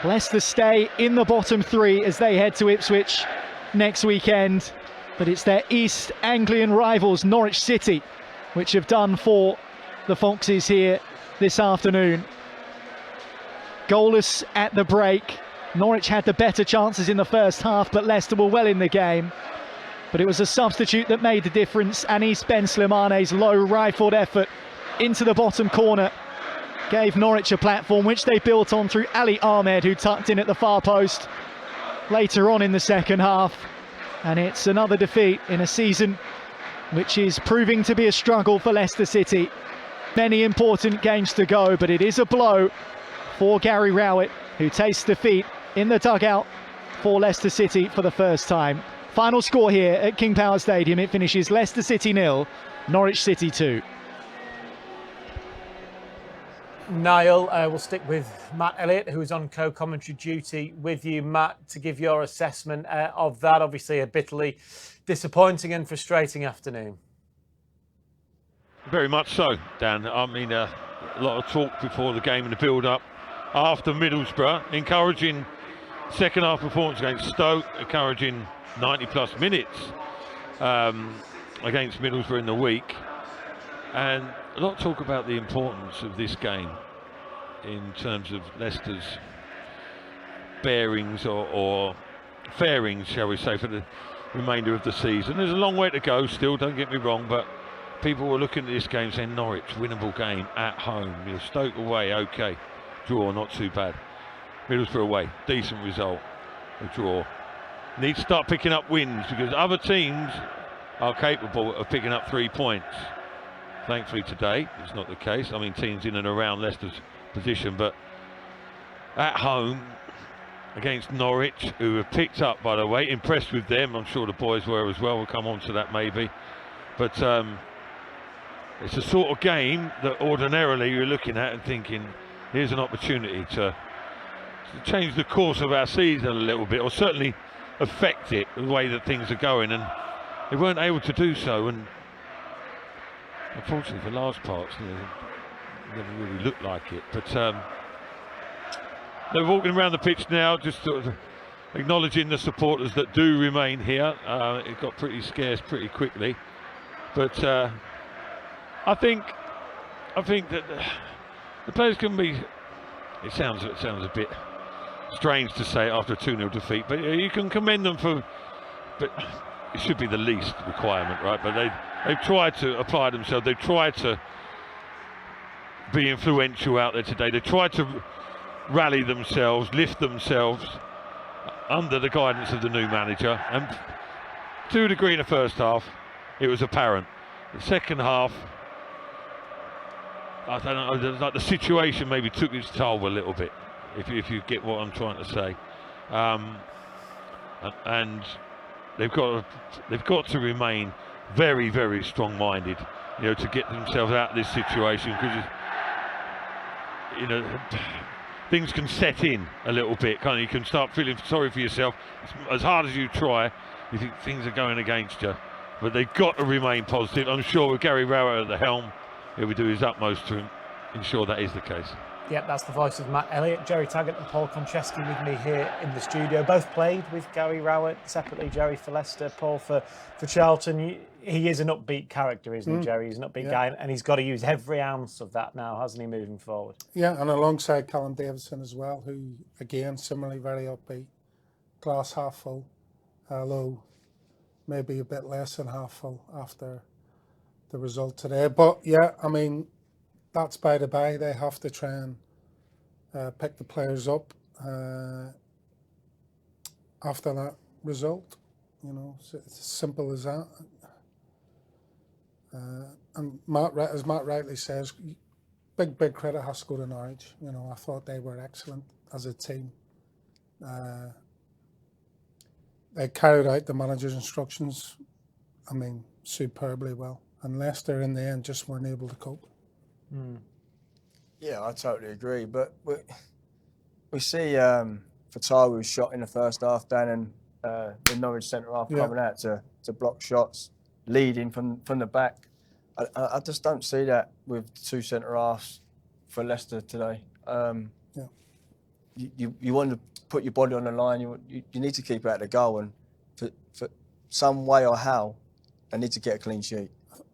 Leicester stay in the bottom three as they head to Ipswich next weekend. But it's their East Anglian rivals, Norwich City, which have done for the Foxes here this afternoon. Goalless at the break. Norwich had the better chances in the first half, but Leicester were well in the game. But it was a substitute that made the difference. Anis Ben Slimane's low rifled effort into the bottom corner gave Norwich a platform which they built on through Ali Ahmed, who tucked in at the far post later on in the second half. And it's another defeat in a season which is proving to be a struggle for Leicester City. Many important games to go, but it is a blow for Gary Rowett, who tastes defeat in the dugout for Leicester City for the first time. Final score here at King Power Stadium, it finishes Leicester City 0, Norwich City 2. Niall, we'll stick with Matt Elliott, who is on co-commentary duty with you, Matt, to give your assessment of that. Obviously a bitterly disappointing and frustrating afternoon. Very much so, Dan. I mean, a lot of talk before the game and the build-up after Middlesbrough. Encouraging second half performance against Stoke, encouraging 90-plus minutes against Middlesbrough in the week. And a lot of talk about the importance of this game in terms of Leicester's bearings or fairings, shall we say, for the remainder of the season. There's a long way to go still, don't get me wrong, but people were looking at this game saying Norwich, winnable game at home. You know, Stoke away, okay. Draw, not too bad. Middlesbrough away, decent result. A draw. Need to start picking up wins because other teams are capable of picking up 3 points. Thankfully today, it's not the case. I mean, teams in and around Leicester's position, but at home against Norwich, who have picked up, by the way, impressed with them. I'm sure the boys were as well. We'll come on to that maybe. But it's a sort of game that ordinarily you're looking at and thinking, here's an opportunity to change the course of our season a little bit, or certainly affect it the way that things are going. And they weren't able to do so. And unfortunately for large parts, you know, it never really looked like it. But they're walking around the pitch now, just sort of acknowledging the supporters that do remain here. It got pretty scarce pretty quickly. But I think that the players can be. It sounds a bit strange to say after a 2-0 defeat, but you can commend them for. But it should be the least requirement, right? But they've tried to apply themselves. They've tried to be influential out there today. They tried to rally themselves, lift themselves under the guidance of the new manager. And to a degree in the first half, it was apparent. The second half, I don't know, like the situation maybe took its toll a little bit, if you get what I'm trying to say. And they've got to remain very, very strong-minded, you know, to get themselves out of this situation, because you know things can set in a little bit, can't you? You can start feeling sorry for yourself. As hard as you try, you think things are going against you, but they've got to remain positive. I'm sure with Gary Rowett at the helm, he will do his utmost to ensure that is the case. Yep, that's the voice of Matt Elliott. Jerry Taggart and Paul Konchesky with me here in the studio. Both played with Gary Rowett separately. Jerry for Leicester, Paul for Charlton. He is an upbeat character, isn't he, Jerry? He's an upbeat guy, and he's got to use every ounce of that now, hasn't he, moving forward? Yeah, and alongside Callum Davidson as well, who, again, similarly very upbeat. Glass half full, although maybe a bit less than half full after the result today. But, yeah, I mean, that's by the by. They have to try and pick the players up after that result. You know, it's as simple as that. And as Matt rightly says, big credit has to go to Norwich. You know, I thought they were excellent as a team. They carried out the manager's instructions, I mean, superbly well. And Leicester, in the end, just weren't able to cope. Yeah, I totally agree. But we see Fatawi was shot in the first half, Dan, and the Norwich centre-half coming out to block shots, leading from the back. I just don't see that with two centre-halves for Leicester today. you want to put your body on the line. You need to keep it at the goal, and for some way or how, they need to get a clean sheet.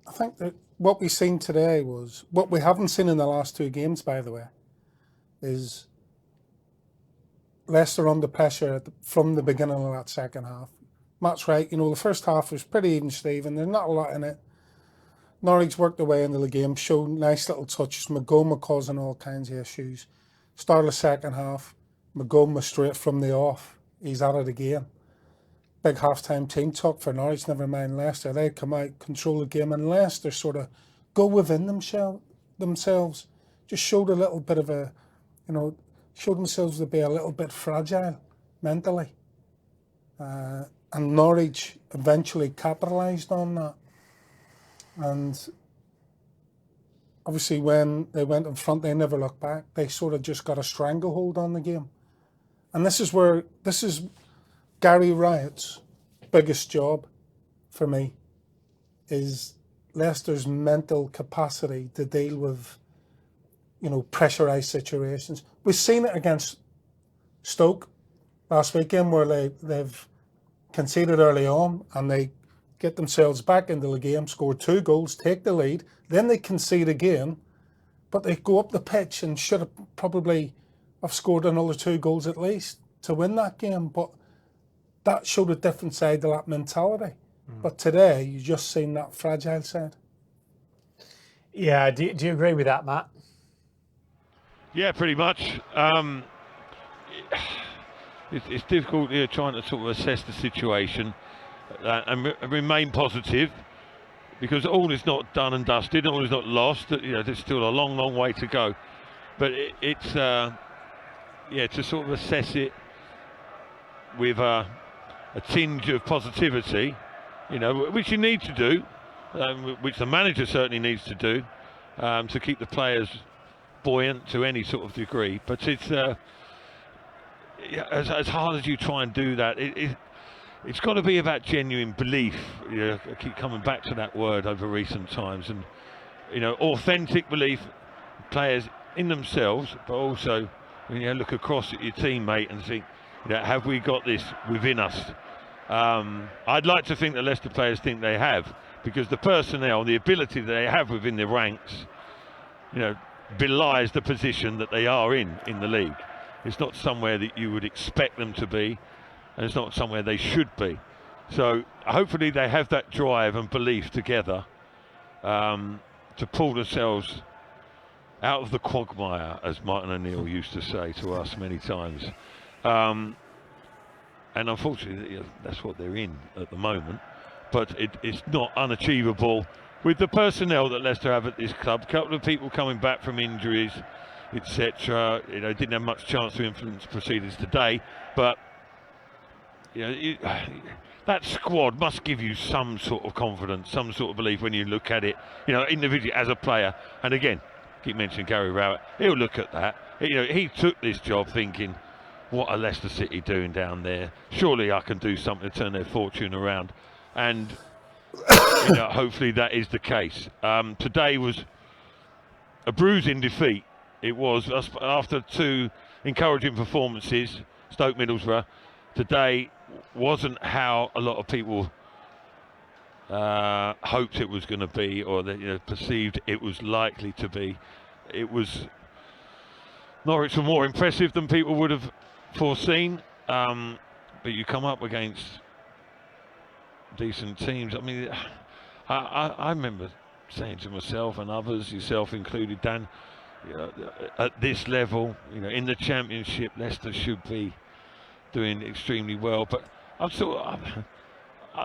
I think that what we've seen today was what we haven't seen in the last 2 games, by the way, is Leicester under pressure from the beginning of that second half. Matt's right, the first half was pretty even, Stephen. There's not a lot in it. Norwich worked their way into the game, showed nice little touches. McGoma causing all kinds of issues. Start of the second half, McGoma straight from the off. He's at it again. Big half-time team talk for Norwich, never mind Leicester. They come out, control the game, and Leicester sort of go within themselves. Just showed a little bit of showed themselves to be a little bit fragile mentally. And Norwich eventually capitalised on that. And obviously when they went in front, they never looked back. They sort of just got a stranglehold on the game. And this is Gary Rowett's biggest job for me, is Leicester's mental capacity to deal with, pressurised situations. We've seen it against Stoke last weekend, where they've conceded early on and they get themselves back into the game, score 2 goals, take the lead, then they concede again, but they go up the pitch and should have probably have scored another 2 goals at least to win that game. But that showed a different side to that mentality. But today, you just seen that fragile side. Yeah, do you agree with that, Matt? Yeah, pretty much. It's difficult trying to sort of assess the situation and remain positive, because all is not done and dusted, all is not lost. There's still a long, long way to go. But it's to sort of assess it with a tinge of positivity, which you need to do, which the manager certainly needs to do, to keep the players buoyant to any sort of degree. But it's as hard as you try and do that, it's got to be about genuine belief. I keep coming back to that word over recent times, and authentic belief, players in themselves, but also when you look across at your teammate and think, have we got this within us? I'd like to think that Leicester players think they have, because the personnel, the ability that they have within their ranks, belies the position that they are in the league. It's not somewhere that you would expect them to be, and it's not somewhere they should be. So hopefully they have that drive and belief together to pull themselves out of the quagmire, as Martin O'Neill used to say to us many times. And unfortunately, that's what they're in at the moment. But it's not unachievable with the personnel that Leicester have at this club. A couple of people coming back from injuries, etc. Didn't have much chance to influence proceedings today, but that squad must give you some sort of confidence, some sort of belief when you look at it, individually as a player. And again, keep mentioning Gary Rowett. He'll look at that. He took this job thinking, what are Leicester City doing down there? Surely I can do something to turn their fortune around. And hopefully that is the case. Today was a bruising defeat. It was, after 2 encouraging performances, Stoke Middlesbrough. Today wasn't how a lot of people hoped it was going to be, or perceived it was likely to be. It was, Norwich were more impressive than people would have foreseen, but you come up against decent teams. I mean, I remember saying to myself and others, yourself included, Dan, at this level, in the Championship, Leicester should be doing extremely well. But I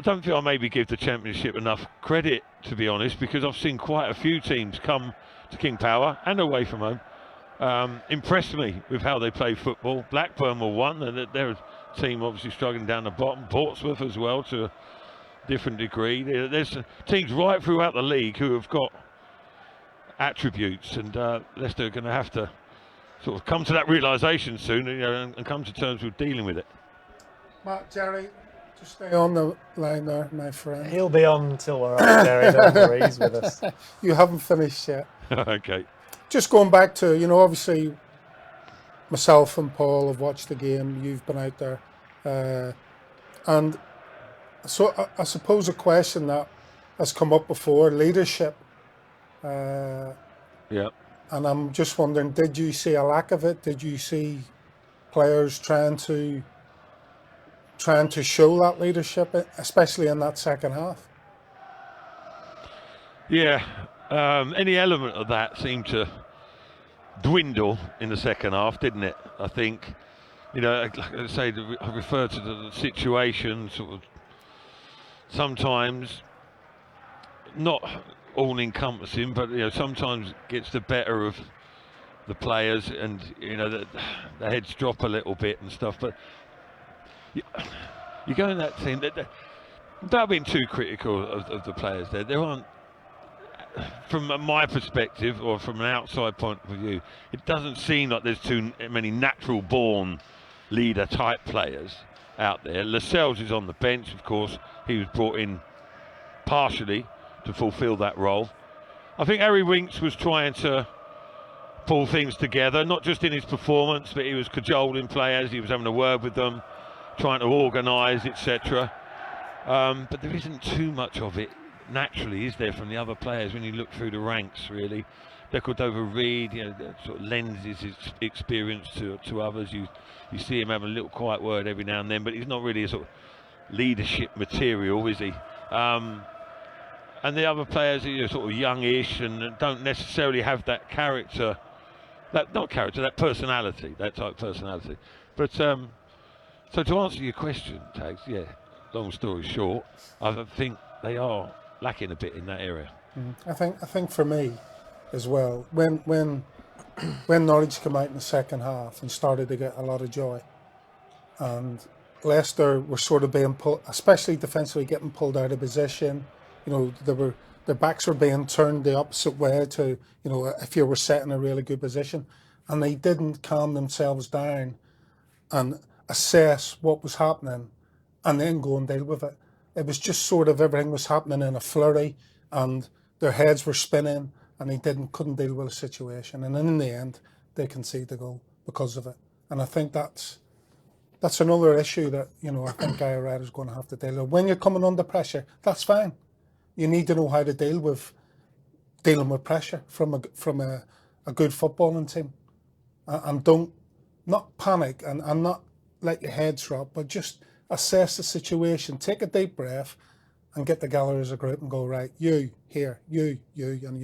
don't feel I maybe give the Championship enough credit, to be honest, because I've seen quite a few teams come to King Power and away from home impressed me with how they play football. Blackburn were one, and they're a team obviously struggling down the bottom. Portsmouth as well, to a different degree. There's teams right throughout the league who have got attributes, and Leicester are going to have to sort of come to that realisation soon, and come to terms with dealing with it. Matt, Jerry, just stay on the line there, my friend. He'll be on until we're on, Jerry. Don't worry, he's with us. You haven't finished yet. Okay. Just going back to, obviously, myself and Paul have watched the game. You've been out there, and so I suppose a question that has come up before: leadership. Yeah. And I'm just wondering, did you see a lack of it? Did you see players trying to show that leadership, especially in that second half? Yeah. Any element of that seemed to dwindle in the second half, didn't it? I think, like I say, I refer to the situation sort of sometimes not all encompassing, but sometimes gets the better of the players, and the heads drop a little bit and stuff. But you go in that team without being too critical of the players. There aren't, from my perspective or from an outside point of view, it doesn't seem like there's too many natural born leader type players out there. Lascelles is on the bench, of course. He was brought in partially to fulfil that role. I think Harry Winks was trying to pull things together, not just in his performance, but he was cajoling players, he was having a word with them, trying to organise, etc. But there isn't too much of it naturally, is there, from the other players when you look through the ranks, really. Decordova-Reid, sort of lends his experience to others. You see him having a little quiet word every now and then, but he's not really a sort of leadership material, is he? And the other players are sort of youngish and don't necessarily have that character, that personality, that type of personality. But so to answer your question, Tags, yeah, long story short, I think they are lacking a bit in that area. I think for me as well, when Norwich came out in the second half and started to get a lot of joy, and Leicester were sort of being pulled, especially defensively, getting pulled out of position. Their backs were being turned the opposite way to, if you were set in a really good position, and they didn't calm themselves down and assess what was happening and then go and deal with it. It was just sort of everything was happening in a flurry, and their heads were spinning, and they couldn't deal with the situation. And then in the end, they conceded the goal because of it. And I think that's another issue that, I think Gary Rowett is going to have to deal with. When you're coming under pressure, that's fine. You need to know how to dealing with pressure from a good footballing team, and not panic and not let your head drop, but just assess the situation, take a deep breath, and get together as a group and go, right, you here, you and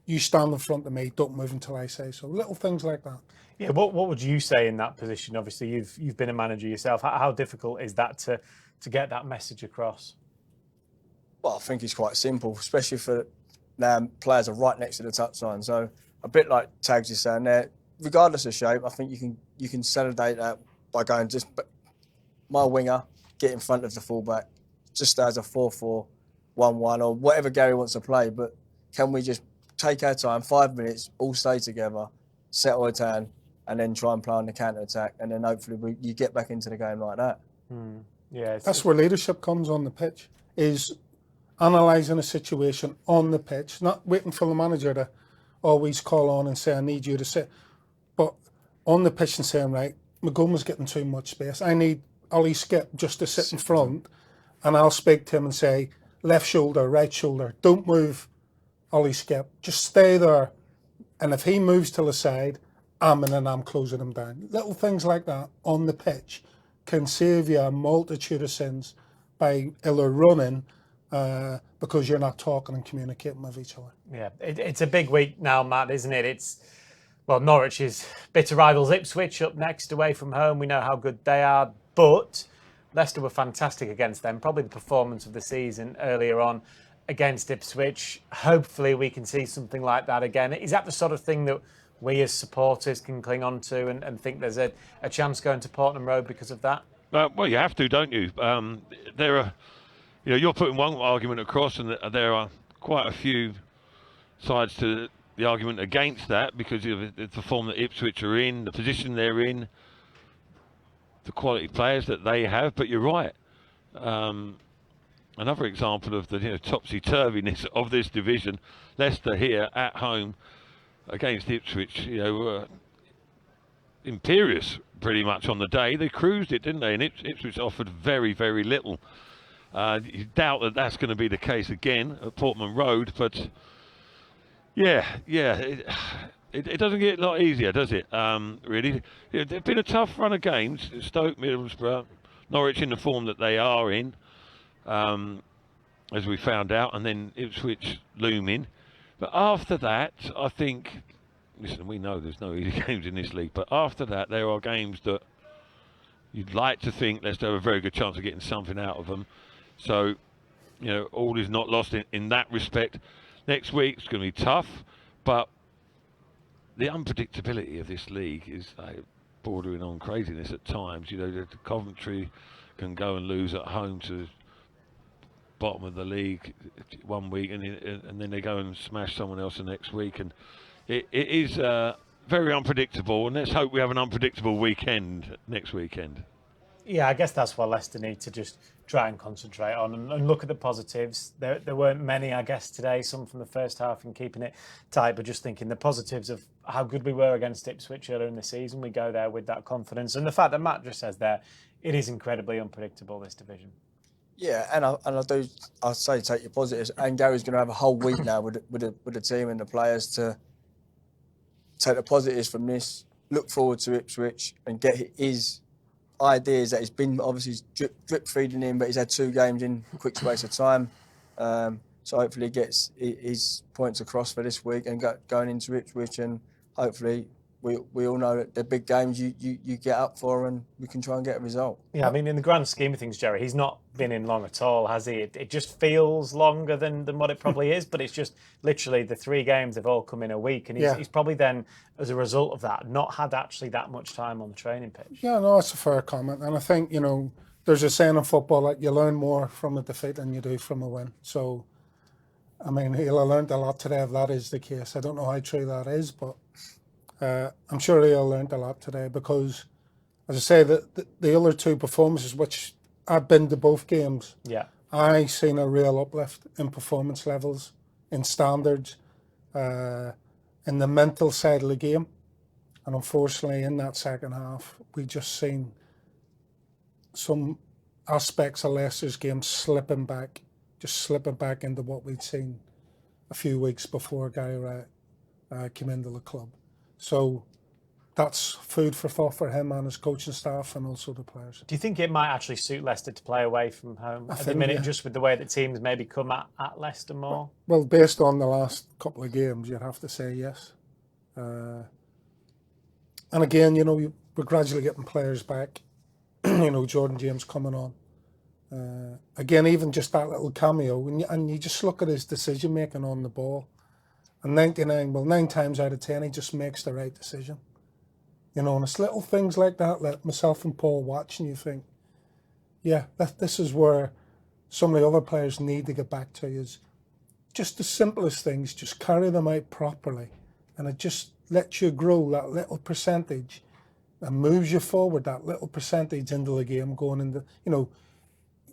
you stand in front of me, don't move until I say so. Little things like that. Yeah, what would you say in that position? Obviously, you've been a manager yourself. How difficult is that to get that message across? Well, I think it's quite simple, especially for now players are right next to the touchline. So a bit like Tags is saying there, regardless of shape, I think you can consolidate that by going just my winger, get in front of the fullback, just as a 4-4, 1-1 or whatever Gary wants to play. But can we just take our time, 5 minutes, all stay together, settle it down, and then try and play on the counter attack, and then hopefully you get back into the game like that. Yeah, that's where leadership comes on the pitch, is analysing a situation on the pitch, not waiting for the manager to always call on and say, I need you to sit, but on the pitch and saying, right, McGowan's getting too much space. I need Ollie Skipp just to sit in front, and I'll speak to him and say, left shoulder, right shoulder, don't move Ollie Skipp, just stay there. And if he moves to the side, I'm closing him down. Little things like that on the pitch can save you a multitude of sins by either running, because you're not talking and communicating with each other. Yeah, it's a big week now, Matt, isn't it? Norwich's bitter rivals Ipswich up next away from home. We know how good they are, but Leicester were fantastic against them. Probably the performance of the season earlier on against Ipswich. Hopefully we can see something like that again. Is that the sort of thing that we as supporters can cling on to and think there's a chance going to Portman Road because of that? Well, you have to, don't you? There are... you're putting one argument across, and there are quite a few sides to the argument against that because of the form that Ipswich are in, the position they're in, the quality players that they have. But you're right. Another example of the topsy-turviness of this division, Leicester here at home against Ipswich. imperious pretty much on the day. They cruised it, didn't they? And Ipswich offered very, very little. You doubt that that's going to be the case again at Portman Road, but yeah, it doesn't get a lot easier, does it? Really, there's been a tough run of games. Stoke, Middlesbrough, Norwich in the form that they are in, as we found out, and then Ipswich looming. But after that, I think, listen, we know there's no easy games in this league, but after that, there are games that you'd like to think Leicester have a very good chance of getting something out of them. So, all is not lost in that respect. Next week's going to be tough, but the unpredictability of this league is bordering on craziness at times. The Coventry can go and lose at home to bottom of the league one week, and then they go and smash someone else the next week, and it is very unpredictable. And let's hope we have an unpredictable weekend next weekend. Yeah, I guess that's what Leicester need to just try and concentrate on and look at the positives. There weren't many, I guess, today, some from the first half and keeping it tight, but just thinking the positives of how good we were against Ipswich earlier in the season. We go there with that confidence. And the fact that Matt just says there, it is incredibly unpredictable, this division. Yeah, and I say take your positives. And Gary's going to have a whole week now with the team and the players to take the positives from this, look forward to Ipswich and get his ideas that he's been obviously drip feeding in, but he's had 2 games in a quick space of time. So hopefully he gets his points across for this week and going into Ipswich, and hopefully we all know that they're big games you get up for, and we can try and get a result. Yeah, I mean, in the grand scheme of things, Jerry, he's not been in long at all, has he? It just feels longer than what it probably is, but it's just literally the 3 games have all come in a week, and he's probably then, as a result of that, not had actually that much time on the training pitch. Yeah, no, that's a fair comment. And I think, there's a saying in football that you learn more from a defeat than you do from a win. So, I mean, he'll have learned a lot today if that is the case. I don't know how true that is, but I'm sure he'll learned a lot today because, as I say, the other 2 performances, which I've been to both games, I seen a real uplift in performance levels, in standards, in the mental side of the game. And unfortunately, in that second half, we just seen some aspects of Leicester's game slipping back into what we'd seen a few weeks before Gary Rowett came into the club. So that's food for thought for him and his coaching staff and also the players. Do you think it might actually suit Leicester to play away from home at the minute, just with the way that teams maybe come at Leicester more? Well, based on the last couple of games, you'd have to say yes. And again, we're gradually getting players back. Jordan James coming on. Again, even just that little cameo, and you just look at his decision making on the ball. And 9 times out of 10, he just makes the right decision. And it's little things like that that myself and Paul watch, and you think, yeah, this is where some of the other players need to get back to, is just the simplest things, just carry them out properly. And it just lets you grow that little percentage and moves you forward that little percentage into the game, going into,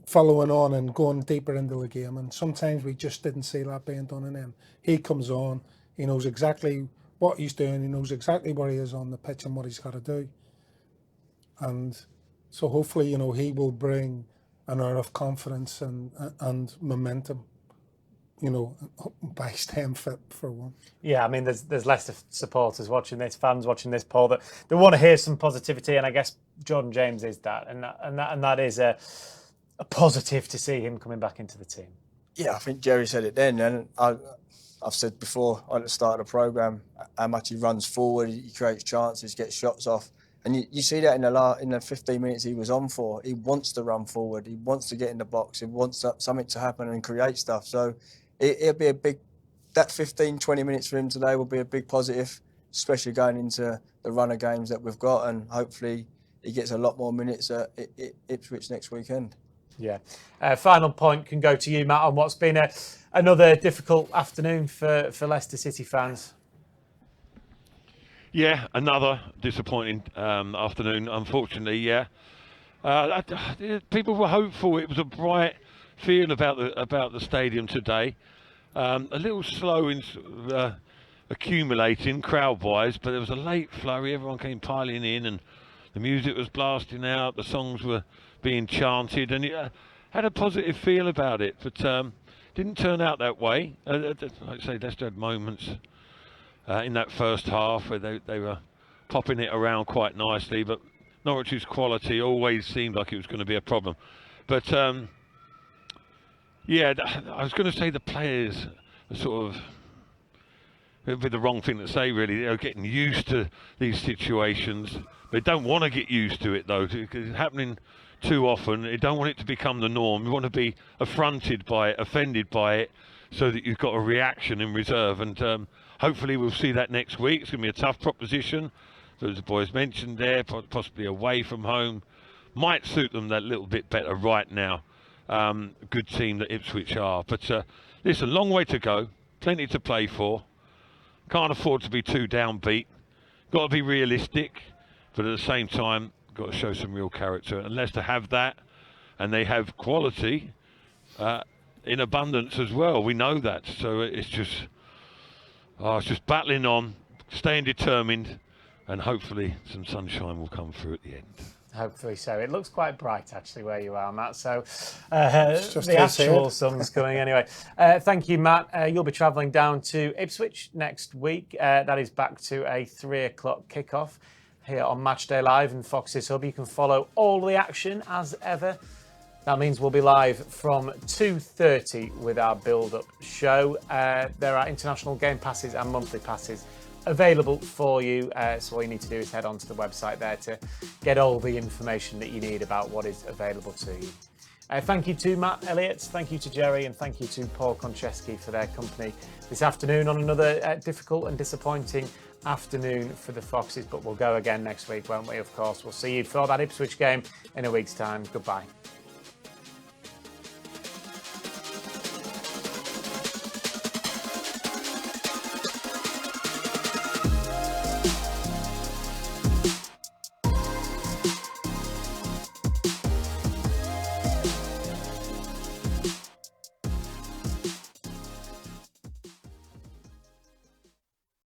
following on and going deeper into the game. And sometimes we just didn't see that being done in him. He comes on, he knows exactly what he's doing, he knows exactly where he is on the pitch and what he's got to do. And so hopefully, he will bring an air of confidence and momentum, by staying fit for one. Yeah, I mean, there's Leicester supporters watching this, fans watching this, Paul, that they want to hear some positivity, and I guess Jordan James is that, and that is a positive to see him coming back into the team. Yeah, I think Jerry said it then, and I've said before at the start of the programme how much he runs forward, he creates chances, gets shots off, and you see that in the 15 minutes he was on for. He wants to run forward, he wants to get in the box, he wants something to happen and create stuff. So it'll be that 15-20 minutes for him today will be a big positive, especially going into the run of games that we've got, and hopefully he gets a lot more minutes at Ipswich next weekend. Yeah. Final point can go to you, Matt, on what's been another difficult afternoon for Leicester City fans. Yeah, another disappointing afternoon, unfortunately, yeah. People were hopeful. It was a bright feel about the stadium today. A little slow in accumulating crowd-wise, but there was a late flurry. Everyone came piling in, and the music was blasting out. The songs were being chanted, and it had a positive feel about it. But didn't turn out that way. Like I say, Leicester had moments in that first half where they were popping it around quite nicely, but Norwich's quality always seemed like it was going to be a problem. But yeah, I was going to say the players are sort of, it'd be the wrong thing to say really, they're getting used to these situations. They don't want to get used to it though, because it's happening too often. They don't want it to become the norm. You want to be affronted by it, offended by it, so that you've got a reaction in reserve. And hopefully we'll see that next week. It's going to be a tough proposition. As the boys mentioned there, possibly away from home. Might suit them that little bit better right now. Good team that Ipswich are. But listen, long way to go. Plenty to play for. Can't afford to be too downbeat. Got to be realistic. But at the same time, got to show some real character. And Leicester have that. And they have quality in abundance as well. We know that. So it's just battling on, staying determined. And hopefully some sunshine will come through at the end. Hopefully so. It looks quite bright actually where you are, Matt. So the actual sun's coming anyway. Thank you, Matt. You'll be travelling down to Ipswich next week. That is back to a 3 o'clock kickoff here on Matchday Live and Fox's Hub. You can follow all the action as ever. That means we'll be live from 2:30 with our build-up show. There are international game passes and monthly passes available for you, so all you need to do is head onto the website there to get all the information that you need about what is available to you. Thank you to Matt Elliott, thank you to Jerry, and thank you to Paul Konchesky for their company this afternoon on another difficult and disappointing afternoon for the Foxes, but we'll go again next week, won't we? Of course, we'll see you for that Ipswich game in a week's time. Goodbye.